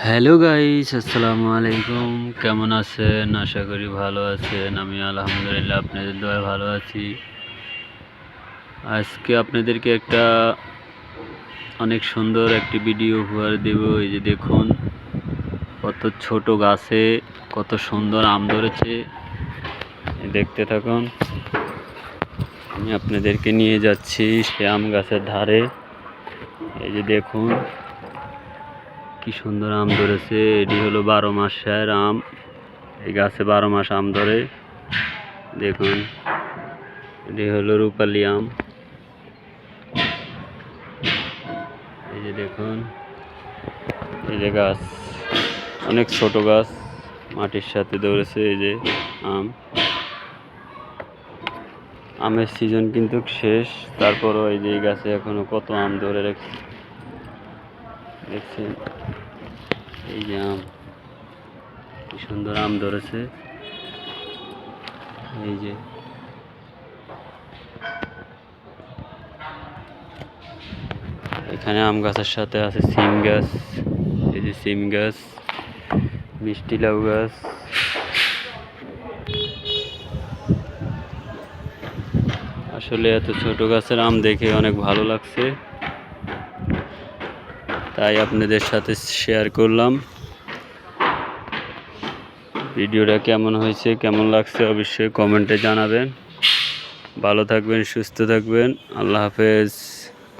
Hello guys, আসসালামু আলাইকুম। কেমন আছেন? আশা করি ভালো আছেন। আমি আলহামদুলিল্লাহ আপনাদের দয়ায় ভালো আছি। আজকে আপনাদেরকে একটা অনেক সুন্দর একটি ভিডিও উপহার দেব। এই যে দেখুন, কত ছোট গাছে কত সুন্দর আম ধরেছে। দেখতে থাকুন। আমি আপনাদেরকে নিয়ে যাচ্ছি সে আম গাছের ধারে। এই যে দেখুন কি সুন্দর আম ধরেছে। এটি হলো 12 মাসের আম। এই গাছে 12 মাস আম ধরে। দেখুন, এটি হলো রূপালি আম। এই যে দেখুন, এই যে গাছ অনেক ছোট গাছ, মাটির সাথে ধরেছে। এই যে আমের সিজন কিন্তু শেষ, তারপরও এই যে গাছে এখনো কত আম ধরে রেখেছে দেখছেন। এই যে আম, কি সুন্দর আম ধরেছে। এই যে এখানে আম গাছের সাথে আছে সিম গাছ। এই যে সিম গাছ, মিষ্টি লাউ গাছ। আসলে এত ছোট গাছের আম দেখে অনেক ভালো লাগছে, তাই আপনাদের সাথে শেয়ার করলাম। ভিডিওটা কেমন হয়েছে, কেমন লাগছে অবশ্যই কমেন্টে জানাবেন। ভালো থাকবেন, সুস্থ থাকবেন। আল্লাহ হাফেজ।